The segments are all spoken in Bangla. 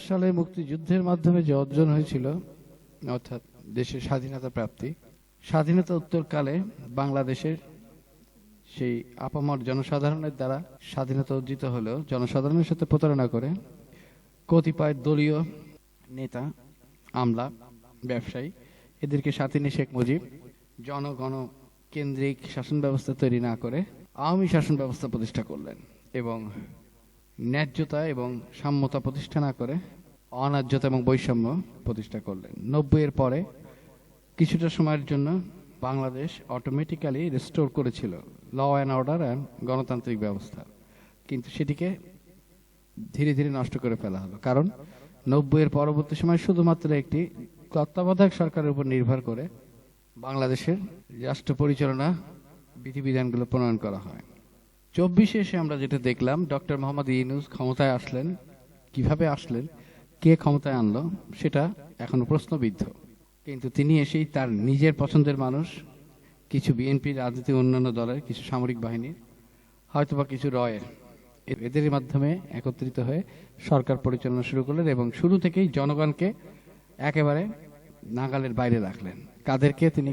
সালে মুক্তিযুদ্ধের মাধ্যমে যে অর্জন হয়েছিল, অর্থাৎ দেশের স্বাধীনতা প্রাপ্তি, স্বাধীনতা উত্তরকালে বাংলাদেশের সেই আপামর জনসাধারণের দ্বারা স্বাধীনতা অর্জিত হলেও জনসাধারণের সাথে প্রতারণা করে কতিপয় দলীয় নেতা, আমলা, ব্যবসায়ী এদেরকে সাথে নিয়ে শেখ মুজিব জনগণ কেন্দ্রিক শাসন ব্যবস্থা তৈরি না করে আওয়ামী শাসন ব্যবস্থা প্রতিষ্ঠা করলেন এবং ন্যায্যতা এবং সাম্যতা প্রতিষ্ঠা না করে অন্যায্যতা এবং বৈষম্য প্রতিষ্ঠা করলেন। 90-এর পরে কিছুটা সময়ের জন্য বাংলাদেশ অটোমেটিক্যালি রেস্টোর করেছিল ল অ্যান্ড অর্ডার অ্যান্ড গণতান্ত্রিক ব্যবস্থা, কিন্তু সেটিকে ধীরে ধীরে নষ্ট করে ফেলা হলো। কারণ 90-এর পরবর্তী সময় শুধুমাত্র একটি তত্ত্বাবধায়ক সরকারের উপর নির্ভর করে বাংলাদেশের রাষ্ট্র পরিচালনা বিধিবিধানগুলো প্রণয়ন করা হয়। 24-এ এসে আমরা যেটা দেখলাম, ডক্টর মোহাম্মদ ইউনূস ক্ষমতায় আসলেন। কিভাবে আসলেন, কে ক্ষমতায় আনলো, সেটা এখনো প্রশ্নবিদ্ধ। কিন্তু তিনি এসেই তার নিজের পছন্দের মানুষ, কিছু বিএনপি রাজনীতি অন্যান্য দলের, কিছু সামরিক বাহিনীর, হয়তোবা কিছু রয়ের, এদের মাধ্যমে একত্রিত হয়ে সরকার পরিচালনা শুরু করলেন এবং শুরু থেকেই জনগণকে একেবারে নাগালের বাইরে রাখলেন। কাদেরকে তিনি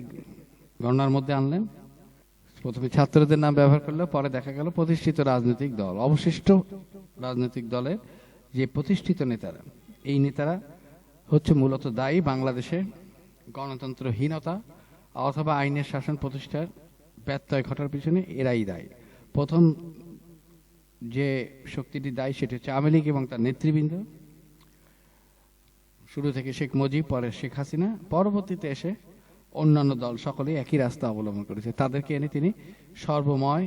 গণনার মধ্যে আনলেন? প্রথমে ছাত্রদের নাম ব্যবহার করলো, পরে দেখা গেল প্রতিষ্ঠিত রাজনৈতিক দল, অবশিষ্ট রাজনৈতিক দলের যে প্রতিষ্ঠিত নেতারা, এই নেতারা হচ্ছে মূলত দায়ী বাংলাদেশে গণতন্ত্রহীনতা অথবা আইনের শাসন প্রতিষ্ঠার ব্যত্যয় ঘটার পিছনে এরাই দায়ী। প্রথম যে শক্তিটি দায়ী সেটি হচ্ছে আওয়ামী লীগ এবং তার নেতৃবৃন্দ, শুরু থেকে শেখ মুজিব, পরে শেখ হাসিনা, পরবর্তীতে এসে অন্যান্য দল সকলেই একই রাস্তা অবলম্বন করেছে। তাদেরকে এনে তিনি সর্বময়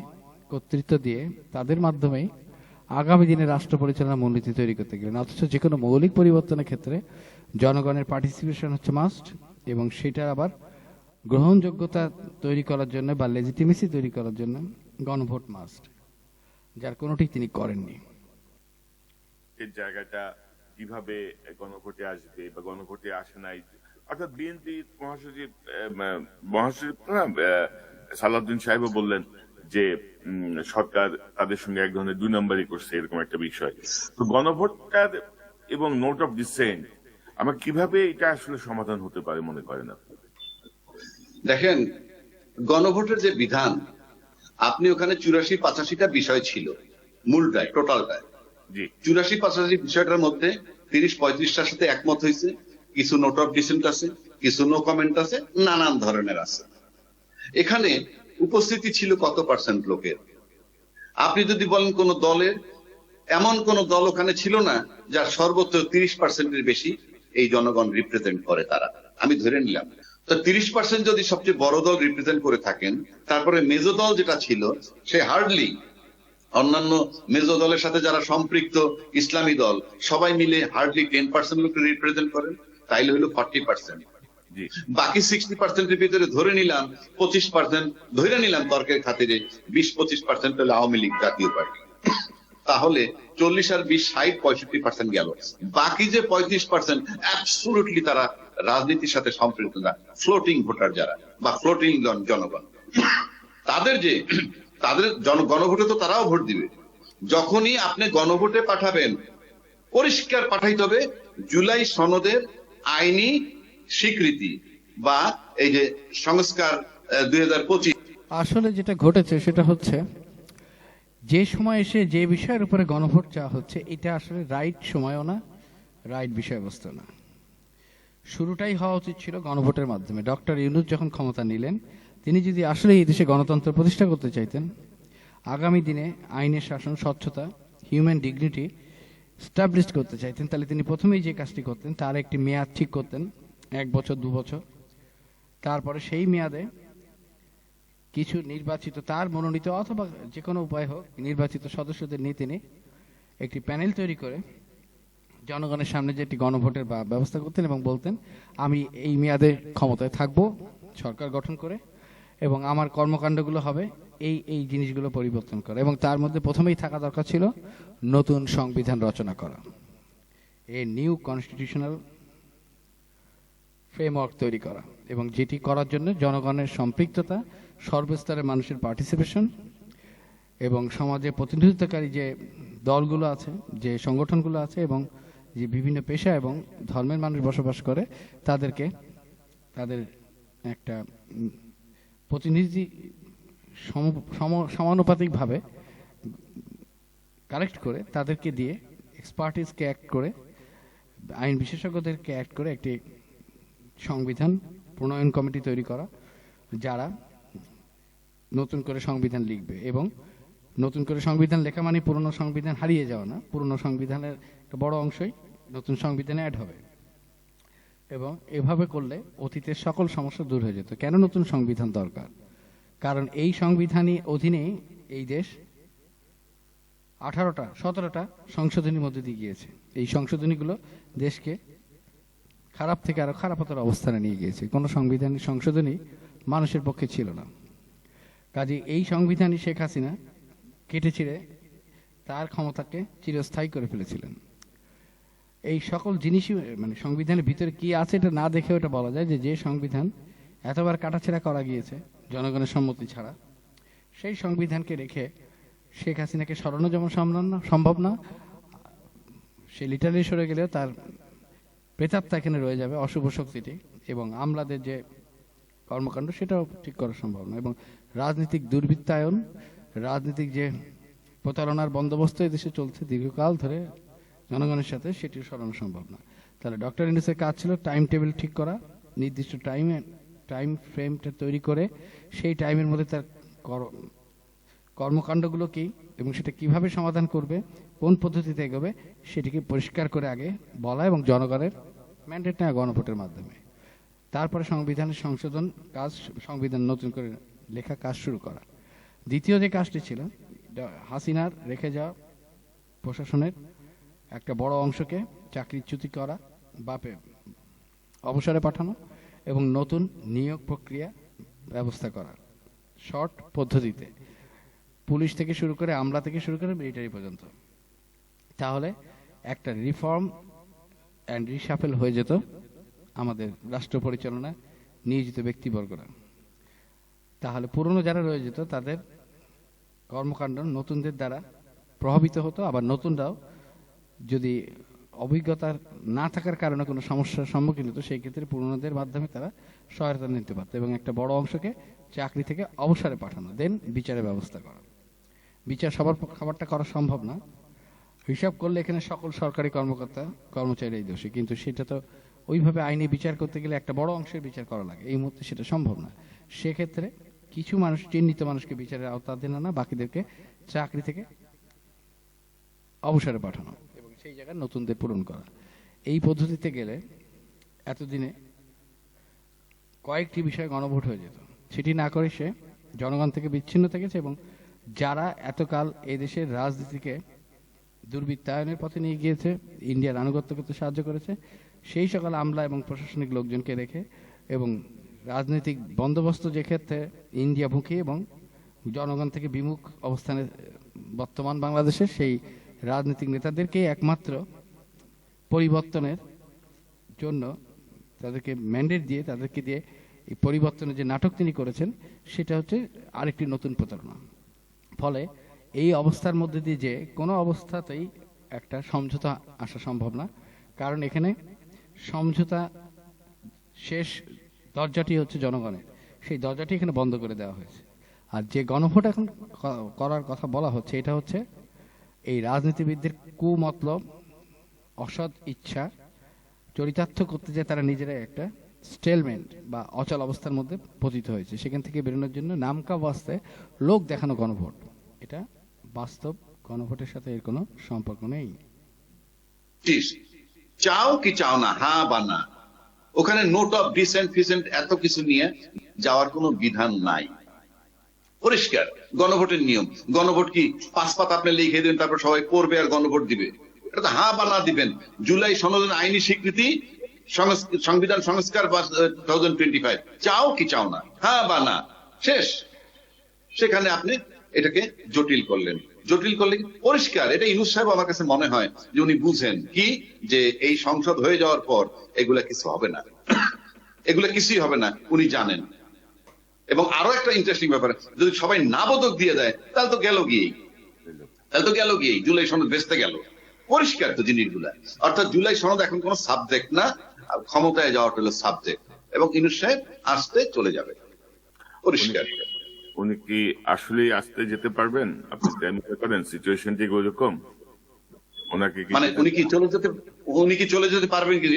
কর্তৃত্ব দিয়ে তাদের মাধ্যমেই আগামী দিনে রাষ্ট্র পরিচালনার মূলনীতি তৈরি করতে গেলেন। অথচ যে কোনো মৌলিক পরিবর্তনের ক্ষেত্রে জনগণের পার্টিসিপেশন হচ্ছে মাস্ট, এবং সেটার আবার গ্রহণযোগ্যতা তৈরি করার জন্য বা লেজিটিমেসি তৈরি করার জন্য গণভোট মাস্ট, যার কোনোটি তিনি করেননি। এই জায়গাটা কিভাবে গণভোটে আসবে বা গণভোটে আসে নাই, অর্থাৎ বিএনপি মহাসচিব সালাউদ্দিন সাহেবও বললেন যে সরকার তাদের সঙ্গে এক ধরনের 2 নম্বরই করছে, এরকম একটা বিষয়। তো গণভোটটার এবং নোট অফ ডিসেন্ট আমরা কিভাবে এটা আসলে সমাধান হতে পারে মনে করেন আপনি? দেখেন, গণভোটের যে বিধান, আপনি ওখানে 84-85টা বিষয় ছিল মূলটায়, টোটালটায়। 84-85 বিষয়টার মধ্যে 30-35টার সাথে একমত হয়েছে, কিছু নোট অফ ডিসেন্ট আছে, কিছু নো কমেন্ট আছে, নানান ধরনের আছে। এখানে উপস্থিতি ছিল কত পার্সেন্ট লোকের? আপনি যদি বলেন কোন দলের, এমন কোন দল ওখানে ছিল না যার সর্বোচ্চ 30%-এর বেশি এই জনগণ রিপ্রেজেন্ট করে। তারা, আমি ধরে নিলাম, তো 30% যদি সবচেয়ে বড় দল রিপ্রেজেন্ট করে থাকেন, তারপরে মেজো দল যেটা ছিল সে হার্ডলি অন্যান্য মেজো দলের সাথে যারা সম্পৃক্ত ইসলামী দল সবাই মিলে হার্ডলি 10% লোককে রিপ্রেজেন্ট করেন, তাইলে হলো 40%। বাকি 60%-এর ভিতরে ধরে নিলাম 25%, ধরে নিলাম তর্কের খাতিরে 20-25% হলো আওয়ামী লীগ জাতীয় পার্টি। তাহলে 40 আর 20 60-65% গেল। বাকি যে 35% অ্যাবসলিউটলি তারা রাজনীতির সাথে সম্পৃক্ত না, ফ্লোটিং ভোটার যারা বা ফ্লোটিং জনগণ, তাদের গণভোটে তো তারাও ভোট দিবে। যখনই আপনি গণভোটে পাঠাবেন, পরিষ্কার পাঠাইতে হবে জুলাই সনদের আইনি স্বীকৃতি বা এই যে সংস্কার 2025। আসলে যেটা ঘটেছে সেটা হচ্ছে, যে সময় এসে যে বিষয়ের উপরে গণভোট চাওয়া হচ্ছে, এটা আসলে রাইট সময়ও না, রাইট বিষয়বস্তু না। শুরুটাই হওয়া উচিত ছিল গণভোটের মাধ্যমে। ডক্টর ইউনূস যখন ক্ষমতা নিলেন, তিনি যদি আসলে এই দেশে গণতন্ত্র প্রতিষ্ঠা করতে চাইতেন, আগামী দিনে আইনের শাসন, স্বচ্ছতা, হিউম্যান ডিগনিটি স্টাবলিশ করতে চাইতেন, তাহলে তিনি প্রথমেই যে কাজটি করতেন, তার একটি মেয়াদ ঠিক করতেন, 1 বছর 2 বছর। তারপরে সেই মেয়াদে কিছু নির্বাচিত, তার মনোনীত অথবা যে কোনো উপায় হোক, নির্বাচিত সদস্যদের নিয়ে তিনি একটি প্যানেল তৈরি করে জনগণের সামনে যে একটি গণভোটের ব্যবস্থা করতেন এবং বলতেন, আমি এই মেয়াদে ক্ষমতায় থাকব সরকার গঠন করে, এবং আমার কর্মকাণ্ডগুলো হবে এই এই জিনিসগুলো পরিবর্তন করা, এবং তার মধ্যে প্রথমেই থাকা দরকার ছিল নতুন সংবিধান রচনা করা, এ নিউ কনস্টিটিউশনাল ফ্রেমওয়ার্ক তৈরি করা, এবং যেটি করার জন্য জনগণের সম্পৃক্ততা, সর্বস্তরের মানুষের পার্টিসিপেশন এবং সমাজে প্রতিনিধিত্বকারী যে দলগুলো আছে, যে সংগঠনগুলো আছে এবং যে বিভিন্ন পেশা এবং ধর্মের মানুষ বসবাস করে তাদেরকে তাদের একটা প্রতিনিধি সমানুপাতিকভাবে কালেক্ট করে তাদেরকে দিয়ে এক্সপার্টিসকে অ্যাক্ট করে আইন বিশেষজ্ঞদেরকে অ্যাক্ট করে একটি সংবিধান প্রণয়ন কমিটি তৈরি করা, যারা নতুন করে সংবিধান লিখবে। এবং নতুন করে সংবিধান লেখা মানে পুরনো সংবিধান হারিয়ে যাওয়া না, পুরনো সংবিধানের একটা বড় অংশই নতুন সংবিধানে অ্যাড হবে। এবং এভাবে করলে অতীতের সকল সমস্যা দূর হয়ে যেত। কেন নতুন সংবিধান দরকার? কারণ এই সংবিধানই অধীনে এই দেশ 17টা সংশোধনীর মধ্যে দিয়ে গিয়েছে। এই সংশোধনীগুলো দেশকে খারাপ থেকে আরো খারাপতর অবস্থানে নিয়ে গিয়েছে। কোনো সংবিধানের সংশোধনী মানুষের পক্ষে ছিল না। কাজে এই সংবিধানই শেখ হাসিনা কেটে ছিঁড়ে তার ক্ষমতাকে চিরস্থায়ী করে ফেলেছিলেন। এই সকল জিনিসই মানে সংবিধানের ভিতরে কি আছে এটা না দেখে ওটা বলা যায় যে সংবিধান এতবার কাটাছেঁড়া করা গিয়েছে জনগণের সম্মতি ছাড়া, সেই সংবিধানকে রেখে শেখ হাসিনাকে সরানো যেমন সম্ভব না, সে লিটারালি সরে গেলেও তার প্রেতাত্মা এখানে রয়ে যাবে, অশুভ শক্তিটি, এবং আমলাদের যে কর্মকাণ্ড সেটাও ঠিক করা সম্ভব না। এবং রাজনৈতিক দুর্বৃত্তায়ন, রাজনৈতিক যে প্রতারণার বন্দোবস্ত এদেশে চলছে দীর্ঘকাল ধরে জনগণের সাথে, সেটিও সরানো সম্ভব না। তাহলে ডক্টর ইউনূসের কাজ ছিল টাইম টেবিল ঠিক করা, নির্দিষ্ট টাইম ফ্রেমটা তৈরি করে সেই টাইমের মধ্যে তার কর্মকাণ্ডগুলো কি এবং সেটা কিভাবে সমাধান করবে, কোন পদ্ধতিতে এগোবে, সেটিকে পরিষ্কার করে আগে বলা এবং জনগণের ম্যান্ডেট নেওয়া গণভোটের মাধ্যমে। তারপরে সংবিধানের সংশোধন কাজ, সংবিধান নতুন করে লেখা কাজ শুরু করা। দ্বিতীয় যে কাজটি ছিল হাসিনার রেখে যাওয়া প্রশাসনের একটা বড় অংশকে চাকরিচ্যুতি করা বা অবসরে পাঠানো এবং নতুন নিয়োগ প্রক্রিয়া ব্যবস্থা করা শর্ট পদ্ধতিতে, পুলিশ থেকে শুরু করে আমলা থেকে শুরু করে মিলিটারি পর্যন্ত। তাহলে একটা রিফর্ম অ্যান্ড রিশাফেল হয়ে যেত আমাদের রাষ্ট্র পরিচালনায় নিয়োজিত ব্যক্তিবর্গরা। তাহলে পুরনো যারা রয়ে যেত তাদের কর্মকাণ্ড নতুনদের দ্বারা প্রভাবিত হতো, আবার নতুনরাও যদি অভিজ্ঞতার না থাকার কারণে কোনো সমস্যার সম্মুখীন হতো সেই ক্ষেত্রে পুরনোদের মাধ্যমে তারা সহায়তা নিতে পারত এবং একটা বড় অংশকে চাকরি থেকে অবসরে পাঠানো, দেন বিচারের ব্যবস্থা করা। বিচার সবার খাবারটা করা সম্ভব না, হিসাব করলে এখানে সকল সরকারি কর্মকর্তা কর্মচারী দোষী, কিন্তু সেটা তো ওইভাবে আইনি বিচার করতে গেলে একটা বড় অংশের বিচার করা লাগে, এই মুহূর্তে সেটা সম্ভব না। সেক্ষেত্রে কিছু মানুষ, চিহ্নিত মানুষকে বিচারের আওতাধীন আনা, বাকিদেরকে চাকরি থেকে অবসরে পাঠানো এবং সেই জায়গায় নতুনদের পূরণ করা। এই পদ্ধতিতে গেলে এতদিনে কয়েকটি বিষয়ে গণভোট হয়ে যেত। সেটি না করে সে জনগণ থেকে বিচ্ছিন্ন থেকেছে এবং যারা এতকাল এদেশের রাজনীতিকে দুর্বৃত্তায়নের পথে নিয়ে গিয়েছে, ইন্ডিয়ার আনুগত্য করতে সাহায্য করেছে, সেই সকল আমলা এবং প্রশাসনিক লোকজনকে রেখে এবং রাজনৈতিক বন্দোবস্ত যে ক্ষেত্রে ইন্ডিয়ামুখী এবং জনগণ থেকে বিমুখ অবস্থানে বর্তমান বাংলাদেশের, সেই রাজনৈতিক নেতাদেরকে একমাত্র পরিবর্তনের জন্য তাদেরকে ম্যান্ডেট দিয়ে, তাদেরকে দিয়ে এই পরিবর্তনের যে নাটক তিনি করেছেন সেটা হচ্ছে আরেকটি নতুন প্রতারণা। ফলে এই অবস্থার মধ্যে দিয়ে যে কোনো অবস্থাতেই একটা সমঝোতা আসা সম্ভব না, কারণ এখানে সমঝোতা শেষ দরজাটি হচ্ছে জনগণের, সেই দরজাটি এখানে বন্ধ করে দেওয়া হয়েছে। আর যে গণভোট এখন করার কথা বলা হচ্ছে, এটা হচ্ছে এই রাজনীতিবিদদের কুমতলব, অসৎ ইচ্ছা চরিতার্থ করতে যে তারা নিজেরাই একটা স্টেলমেন্ট বা অচল অবস্থার মধ্যে পতিত হয়েছে, সেখান থেকে বেরোনোর জন্য নামকা বাস্তে লোক দেখানো গণভোট, এটা বাস্তব গণভোটের সাথে এর কোনো সম্পর্ক নেই। চাও কি চাও না, হ্যাঁ বা না, ওখানে নোট অফ ডিসেন্ট ফিসেন্ট এত কিছু নিয়ে যাওয়ার কোনো বিধান নাই। পরিষ্কার গণভোটের নিয়ম। গণভোট কি 5 পাতা আপনি লিখে দেবেন তারপর সবাই পড়বে আর গণভোট দিবে? এটা তো হ্যাঁ বা না দিবেন। জুলাই সনদের আইনি স্বীকৃতি, সংবিধান সংস্কার 2025, চাও কি চাও না, হ্যাঁ বা না, শেষ। সেখানে আপনি এটাকে জটিল করলেন। জটিল করলে পরিষ্কার এটা ইউনূস সাহেব আমার কাছে মনে হয় যে উনি বুঝেন কি, যে এই সংসদ হয়ে যাওয়ার পর এগুলা কিছু হবে না, এগুলা কিছুই হবে না, উনি জানেন। এবং আরো একটা ইন্টারেস্টিং ব্যাপার, যদি সবাই না বোধক দিয়ে দেয় তাহলে তো গেল গিয়েই, জুলাই সনদ ভেস্তে গেল। পরিষ্কার তো জিনিসগুলা। অর্থাৎ জুলাই সনদ এখন কোনো সাবজেক্ট না, আর ক্ষমতায় যাওয়াটা হলো সাবজেক্ট, এবং ইউনূস সাহেব আসতে চলে যাবে, পরিষ্কার। উনি কি আসলেই আসতে যেতে পারবেন? আপনি তাই মনে করেন সিচুয়েশন ঠিক ওইরকম? ওনাকে কি মানে উনি কি চলে যেতে পারবেন কি?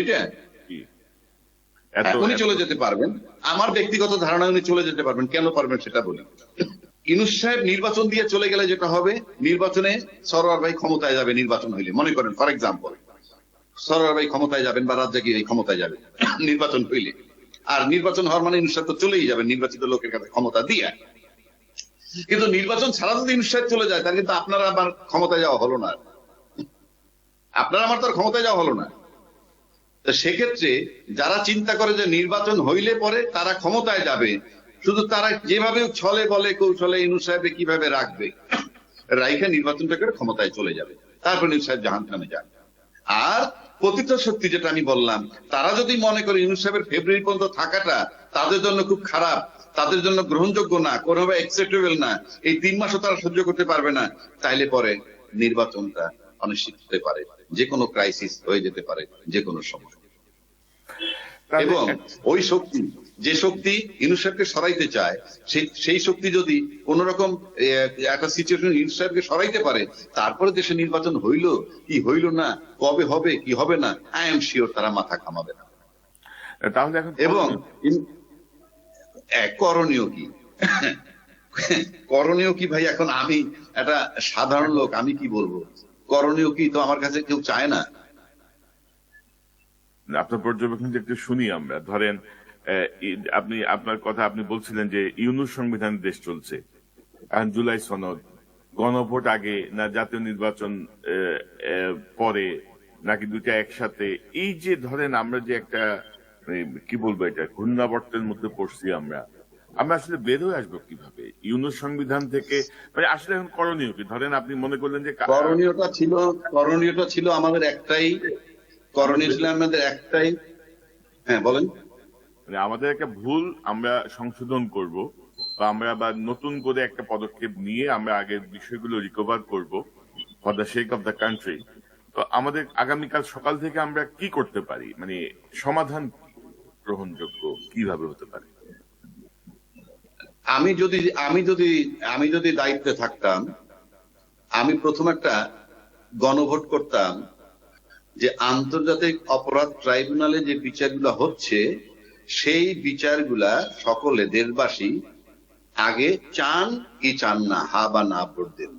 এটা উনি চলে যেতে পারবেন, আমার ব্যক্তিগত ধারণা উনি চলে যেতে পারবেন। কেন পারবেন সেটা বলি। ইউনূস সাহেব নির্বাচন দিয়ে চলে গেলে যেটা হবে, নির্বাচনে সরোয়ার ভাই ক্ষমতায় যাবে। নির্বাচন হইলে মনে করেন ফর এক্সাম্পল সরোয়ার ভাই ক্ষমতায় যাবেন বা রাজ্জাকি ভাই ক্ষমতায় যাবেন নির্বাচন হইলে, আর নির্বাচন হওয়ার মানে ইউনূস সাহেব তো চলেই যাবেন নির্বাচিত লোকের কাছে ক্ষমতা দিয়ে। কিন্তু নির্বাচন ছাড়া যদি ইউনূস সাহেব চলে যায়, তাহলে কিন্তু আপনারা আমার ক্ষমতায় যাওয়া হলো না, আপনারা আমার তো আর ক্ষমতায় যাওয়া হলো না। তো সেক্ষেত্রে যারা চিন্তা করে যে নির্বাচন হইলে পরে তারা ক্ষমতায় যাবে, শুধু তারা যেভাবে ছলে বলে কৌশলে ইউনূস সাহেবকে কিভাবে রাখবে, রাইখা নির্বাচনটা করে ক্ষমতায় চলে যাবে, তারপর ইউনূস সাহেব জাহান্নামে যান। আর পতিত শক্তি যেটা আমি বললাম, তারা যদি মনে করে ইউনূস সাহেবের ফেব্রুয়ারি পর্যন্ত থাকাটা তাদের জন্য খুব খারাপ, তাদের জন্য গ্রহণযোগ্য না, কোনোভাবে অ্যাকসেপ্টেবল না, এই 3 মাসও তারা সহ্য করতে পারবে না, তাইলে পরে নির্বাচনটা অনিশ্চিত হতে পারে, যে কোনো ক্রাইসিস হয়ে যেতে পারে যে কোনো সময়। এবং ওই শক্তি, যে শক্তি ইউনূস সাহেবকে সরাইতে চায়, সেই শক্তি যদি কোন রকম একটা সিচুয়েশন ইউনূস সাহেবকে সরাইতে পারে, তারপরে দেশে নির্বাচন হইল কি হইল না, কবে হবে কি হবে না, আই এম শিওর তারা মাথা ঘামাবে না। তাহলে এখন এবং করণীয় কি? করণীয় কি ভাই? এখন আমি একটা সাধারণ লোক, আমি কি বলবো? করণীয় কি তো আমার কাছে কেউ চায় না। আপনার পর্যবেক্ষণ একটু শুনি আমরা। ধরেন আপনার কথা আপনি বলছিলেন যে ইউনূস সংবিধান দেশ চলছে, এখন জুলাই সনদ, গণভোট আগে না জাতীয় নির্বাচন পরে, নাকি দুইটা একসাথে? এই যে ধরেন আমরা যে একটা কি বলবো, এটা ঘূর্ণাবর্তের মধ্যে পড়ছি আমরা আসলে বের হয়ে আসবো কিভাবে ইউনূস সংবিধান থেকে? মানে আসলে এখন করণীয় কি? ধরেন আপনি মনে করলেন যে করণীয়টা ছিল আমাদের একটাই, হ্যাঁ বলেন। মানে আমাদের একটা ভুল আমরা সংশোধন করব, বা আমরা আবার নতুন করে একটা পদক্ষেপ নিয়ে আমরা আগের বিষয়গুলো রিকভার করব for the sake of the country. তো আমাদের আগামীকাল সকাল থেকে আমরা কি করতে পারি? মানে সমাধান গ্রহণযোগ্য কিভাবে হতে পারে? আমি যদি দায়িত্বে থাকতাম, আমি প্রথম একটা গণভোট করতাম, যে আন্তর্জাতিক অপরাধ ট্রাইব্যুনালে যে বিচারগুলো হচ্ছে, সেই বিচারগুলা সকলে দেশবাসী আগে চান কি চান না, হা বা না ভোট দেন।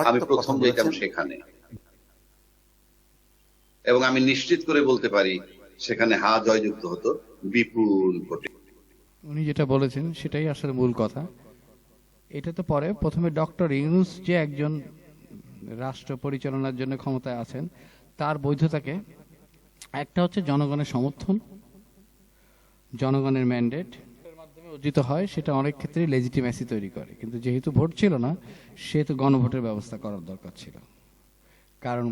আমি প্রথম যেতাম সেখানে, এবং আমি নিশ্চিত করে বলতে পারি সেখানে হা জয়যুক্ত হতো বিপুল ভোটে। উনি যেটা বলেছেন সেটাই আসলে মূল কথা। এটা তো পরে, প্রথমে ডক্টর ইউনূস যে একজন রাষ্ট্র পরিচালনার জন্য ক্ষমতায় আছেন, তার বৈধতাকে, একটা হচ্ছে জনগণের সমর্থন, জনগণের ম্যান্ডেট এর মাধ্যমে অর্জিত হয়, সেটা অনেক ক্ষেত্রে লেজিটিমেসি তৈরি করে। কিন্তু যেহেতু ভোট ছিল না, সেহেতু গণভোটের ব্যবস্থা করার দরকার ছিল। কারণ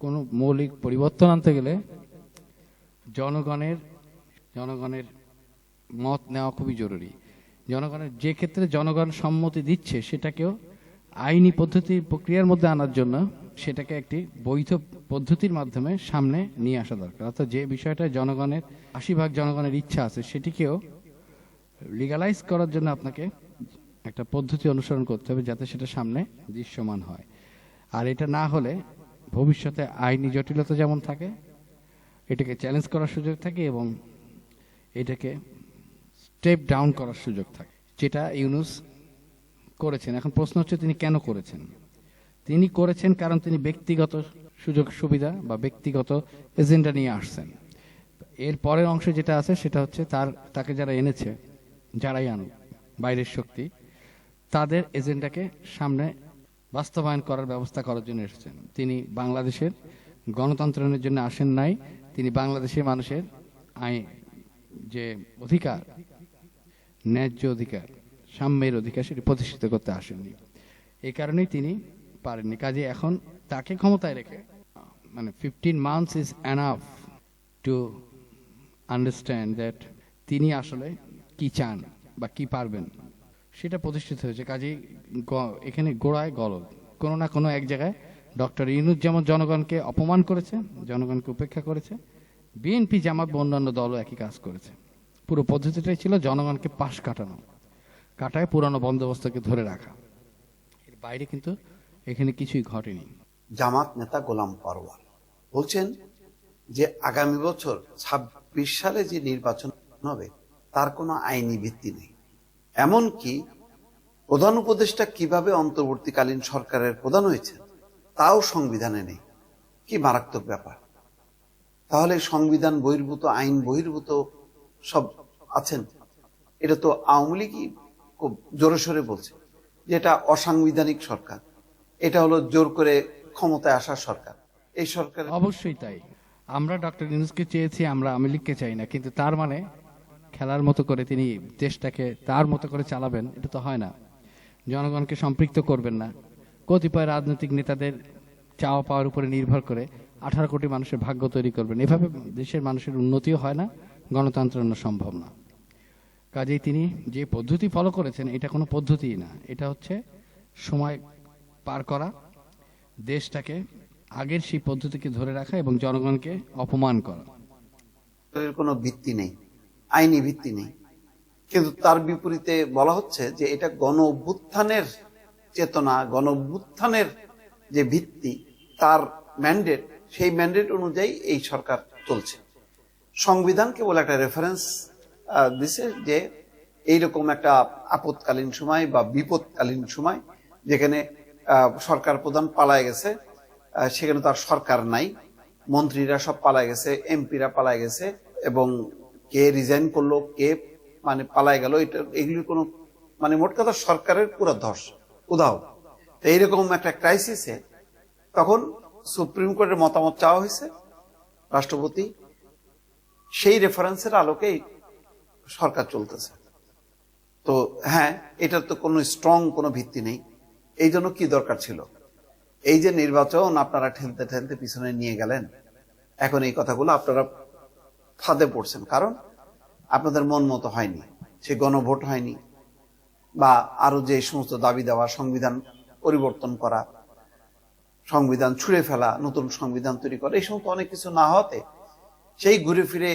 কোনো মৌলিক পরিবর্তন আনতে গেলে জনগণের মত নেওয়া খুবই জরুরি। জনগণের যে ক্ষেত্রে জনগণ সম্মতি দিচ্ছে, সেটাকেও আইনি প্রক্রিয়ার মধ্যে আনার জন্য সেটাকে একটি বৈধ পদ্ধতির মাধ্যমে সামনে নিয়ে আসা দরকার। অর্থাৎ যে বিষয়টা জনগণের ৮০% জনগণের ইচ্ছা আছে, সেটিকেও লিগালাইজ করার জন্য আপনাকে একটা পদ্ধতি অনুসরণ করতে হবে, যাতে সেটা সামনে দৃশ্যমান হয়। আর এটা না হলে ভবিষ্যতে আইনি জটিলতা যেমন থাকে, এটাকে চ্যালেঞ্জ করার সুযোগ থাকে, এবং এটাকে স্টেপ ডাউন করার সুযোগ থাকে, যেটা ইউনূস করেছেন। এখন প্রশ্ন হচ্ছে তিনি কেন করেছেন? তিনি করেছেন কারণ তিনি ব্যক্তিগত সুযোগ সুবিধা বা ব্যক্তিগত এজেন্ডা নিয়ে আসছেন। এর পরের অংশ যেটা আছে সেটা হচ্ছে তাকে যারা এনেছে, যারাই আনুক বাইরের শক্তি, তাদের এজেন্ডাকে সামনে বাস্তবায়ন করার ব্যবস্থা করার জন্য এসেছেন। তিনি বাংলাদেশের গণতন্ত্রের জন্য আসেন নাই, তিনি বাংলাদেশের মানুষের যে অধিকার, ন্যায্য অধিকার, সাম্যের অধিকার, সেটি প্রতিষ্ঠিত করতে আসেননি। এই কারণেই তিনি পারেননি। কাজে এখন তাকে ক্ষমতায় রেখে, মানে 15 months is enough to understand that তিনি আসলে কি চান বা কি পারবেন, সেটা প্রতিষ্ঠিত হয়েছে। কাজেই এখানে গোড়ায় গলদ, কোনো না কোনো এক জায়গায় ডক্টর ইউনূস যেমন জনগণকে অপমান করেছে, জনগণকে উপেক্ষা করেছে, বিএনপি জামাত বা অন্যান্য দলও একই কাজ করেছে। পুরো পদ্ধতিটাই ছিল জনগণকে পাশ কাটানো, কাটায় পুরানো বন্দোবস্তকে ধরে রাখা। এর বাইরে কিন্তু এখানে কিছুই ঘটেনি। জামাত নেতা গোলাম পরোয়ার বলছেন যে আগামী বছর ২৬ সালে যে নির্বাচন হবে তার কোনো আইনি ভিত্তি নেই। এমনকি প্রধান উপদেষ্টা কিভাবে অন্তর্বর্তীকালীন সরকারের প্রধান হয়েছেন তাও সংবিধানে নেই। কি মারাত্মক ব্যাপার! তাহলে সংবিধান বহির্ভূত, আইন বহির্ভূত সব আছেন। এটা তো আওয়ামী লীগই খুব জোরে সোরে বলছে যে এটা অসাংবিধানিক সরকার, এটা হলো জোর করে ক্ষমতায় আসার সরকার। এই সরকার অবশ্যই তাই। আমরা ডক্টর ইউনূসকে চেয়েছি, আমরা আওয়ামী লীগকে চাই না, কিন্তু তার মানে খেলার মতো করে তিনি দেশটাকে তার মতো করে চালাবেন, এটা তো হয় না। জনগণকে সম্পৃক্ত করবেন না, কতিপয় রাজনৈতিক নেতাদের চাওয়া পাওয়ার উপরে নির্ভর করে 18 কোটি মানুষের ভাগ্য তৈরি করবেন। এভাবে দেশের মানুষের উন্নতিও হয় না, গণতন্ত্র সম্ভব না। কাজেই তিনি যে পদ্ধতি ফলো করেছেন এটা কোনো পদ্ধতিই না, এটা হচ্ছে সময় পার করা, দেশটাকে আগের সেই পদ্ধতিকে ধরে রাখা এবং জনগণকে অপমান করা। কোনো ভিত্তি নেই, আইনি ভিত্তি নেই। কিন্তু তার বিপরীতে বলা হচ্ছে যে এটা গণ অভ্যুত্থানের চেতনা, গণ অভ্যুত্থানের যে ভিত্তি, তার ম্যান্ডেট, সেই ম্যান্ডেট অনুযায়ী এই সরকার চলছে। সংবিধান কেবল একটা রেফারেন্স দিছে যে এইরকম একটা আপদকালীন সময় বা বিপদকালীন সময় যেখানে সরকার প্রধান পালায় গেছে, সেখানে তার সরকার নাই, মন্ত্রীরা সব পালায় গেছে, এমপিরা পালায় গেছে, এবং কে রিজাইন করলো, কে মানে পালায় গেল, এগুলি কোনো মানে মোট কথা সরকারের পুরো ধস উদাহ। তো এইরকম একটা ক্রাইসিসে তখন সুপ্রিম কোর্টের মতামত চাওয়া হয়েছে, রাষ্ট্রপতি সেই রেফারেন্সের আলোকেই সরকার চলতেছে। তো হ্যাঁ, এটার তো কোনো স্ট্রং কোনো ভিত্তি নেই। এই জন্য কি দরকার ছিল? এই যে নির্বাচন আপনারা ঠেলতে ঠেলতে পিছনে নিয়ে গেলেন, এখন এই কথাগুলো আপনারা ফাঁদে পড়ছেন, কারণ আপনাদের মন মতো হয়নি, সে গণভোট হয়নি, বা আরো যে সমস্ত দাবি দেওয়া, সংবিধান পরিবর্তন করা, সংবিধান ছুঁড়ে ফেলা, নতুন সংবিধান তৈরি করা, এই সমস্ত অনেক কিছু না হতে সেই ঘুরে ফিরে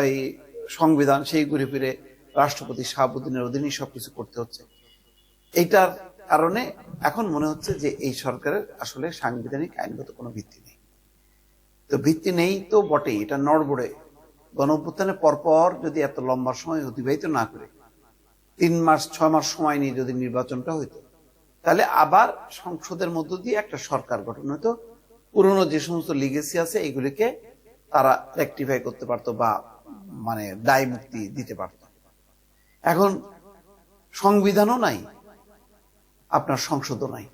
এই সংবিধান, সেই ঘুরে ফিরে রাষ্ট্রপতি শাহাবুদ্দিনের অধীনেই সবকিছু করতে হচ্ছে। এইটার কারণে এখন মনে হচ্ছে যে এই সরকারের আসলে সাংবিধানিক আইনগত কোনো ভিত্তি নেই। তো ভিত্তি নেই তো বটেই, এটা নড়বড়ে। গণঅভ্যুত্থানের পরপর যদি এত লম্বা সময় অতিবাহিত না করে 3 মাস 6 মাস সময় নিয়ে যদি নির্বাচনটা হইতো, তাহলে আবার সংসদের মধ্য দিয়ে একটা সরকার গঠন হতো, পুরনো যে সমস্ত লিগেসি আছে এগুলিকে তারা রেকটিফাই করতে পারতো বা মানে দায় মুক্তি দিতে পারত। এখন সংবিধানও নাই, আপনার সংসদও নাই,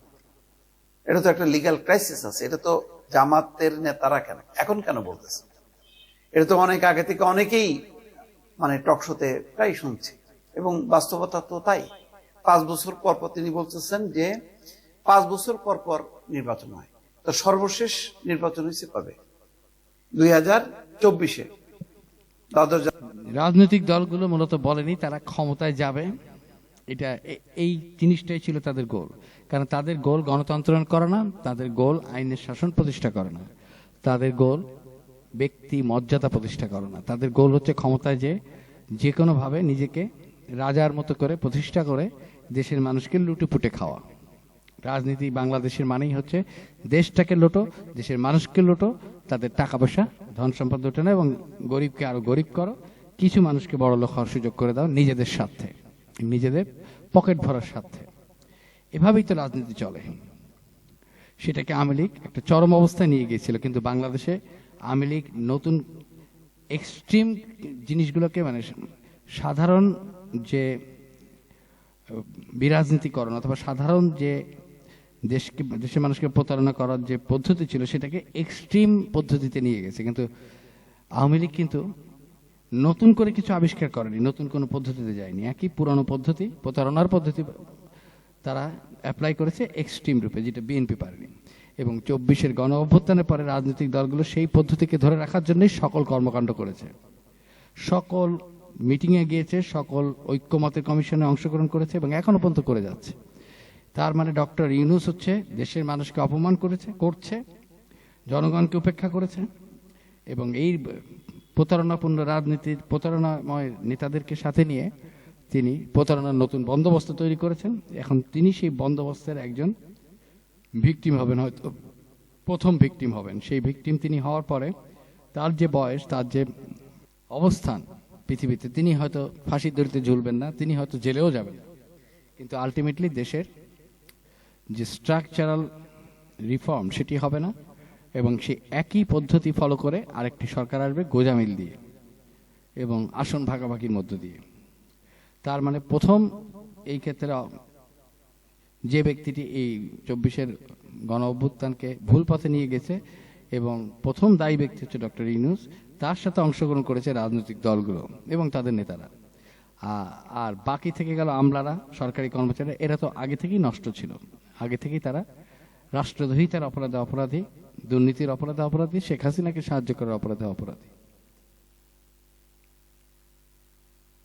এটা তো একটা লিগ্যাল ক্রাইসিস আছে। এটা তো জামাতের নেতারা এখন কেন বলতেছে? এটা তো অনেক আগে থেকে অনেকেই মানে টকশোতে প্রায় শুনছি, এবং বাস্তবতা তো তাই। 5 বছর পর পর তিনি বলতেছেন যে 5 বছর পর পর নির্বাচন হয়। তো সর্বশেষ নির্বাচন হয়েছে কবে? 2024-এ। রাজনৈতিক দলগুলো মূলত বলেনি তারা ক্ষমতায় যাবে, এটা এই জিনিসটাই ছিল তাদের গোল। কারণ তাদের গোল গণতন্ত্র করে না, তাদের গোল আইনের শাসন প্রতিষ্ঠা করে না, তাদের গোল ব্যক্তি মর্যাদা প্রতিষ্ঠা করে না, তাদের গোল হচ্ছে ক্ষমতায় যে কোনো ভাবে নিজেকে রাজার মতো করে প্রতিষ্ঠা করে দেশের মানুষকে লুটেপুটে খাওয়া। রাজনীতি বাংলাদেশের মানেই হচ্ছে দেশটাকে লোটো, দেশের মানুষকে লোটো, তাদের টাকা পয়সা ধন সম্পদ লোটো না, এবং গরিবকে আরো গরিব করো, কিছু মানুষকে বড় লোক হওয়ার সুযোগ করে দাও নিজেদের স্বার্থে, নিজেদের পকেট ভরার স্বার্থে। এভাবেই তো রাজনীতি চলে। সেটাকে আওয়ামী লীগ একটা চরম অবস্থায় নিয়ে গিয়েছিল, কিন্তু বাংলাদেশে আওয়ামী লীগ নতুন এক্সট্রিম জিনিসগুলোকে মানে সাধারণ যে বিরাজনীতিকরণ অথবা সাধারণ যে দেশের মানুষকে প্রতারণা করার যে পদ্ধতি ছিল সেটাকে এক্সট্রিম পদ্ধতিতে নিয়ে গেছে। কিন্তু আওয়ামী লীগ কিন্তু নতুন করে কিছু আবিষ্কার করেনি, নতুন কোনো পদ্ধতিতে যায়নি, একই পুরানো পদ্ধতি, প্রতারণার পদ্ধতি তারা অ্যাপ্লাই করেছে এক্সট্রিম রূপে, যেটা বিএনপি পারেনি। এবং 24-এর গণ অভ্যুত্থানের পরে রাজনৈতিক দলগুলো সেই পদ্ধতিকে ধরে রাখার জন্যই সকল কর্মকাণ্ড করেছে, সকল মিটিংয়ে গিয়েছে, সকল ঐক্যমতের কমিশনে অংশগ্রহণ করেছে এবং এখনো পর্যন্ত করে যাচ্ছে। তার মানে ডক্টর ইউনূস হচ্ছে দেশের মানুষকে অপমান করছে, জনগণকে উপেক্ষা করেছে, এবং এই প্রতারণাপূর্ণ রাজনীতির প্রতারণাময় নেতাদেরকে সাথে নিয়ে তিনি প্রতারণার নতুন বন্দোবস্ত তৈরি করেছেন। এখন তিনি সেই বন্দোবস্তের একজন ভিকটিম হবেন, হয়তো প্রথম ভিকটিম হবেন। সেই ভিকটিম তিনি হওয়ার পরে তার যে বয়স, তার যে অবস্থান পৃথিবীতে, তিনি হয়তো ফাঁসির দড়িতে ঝুলবেন না, তিনি হয়তো জেলেও যাবেন না, কিন্তু আলটিমেটলি দেশের যে স্ট্রাকচারাল রিফর্ম সেটি হবে না, এবং সে একই পদ্ধতি ফলো করে আরেকটি সরকার আসবে গোজামিল দিয়ে এবং আসন ভাগাভাগির মধ্য দিয়ে। তার মানে প্রথম এই ক্ষেত্রে যে ব্যক্তিটি এই 24-এর গণ অভ্যুত্থানকে ভুল পথে নিয়ে গেছে এবং প্রথম দায়ী ব্যক্তি হচ্ছে ডক্টর ইউনূস, তার সাথে অংশগ্রহণ করেছে রাজনৈতিক দলগুলো এবং তাদের নেতারা। আর বাকি থেকে গেল আমলারা, সরকারি কর্মচারীরা, এরা তো আগে থেকেই নষ্ট ছিল, আগে থেকেই তারা রাষ্ট্রদ্রোহিতার অপরাধে অপরাধী, দুর্নীতির অপরাধে অপরাধী, শেখ হাসিনাকে সাহায্য করার অপরাধে অপরাধী।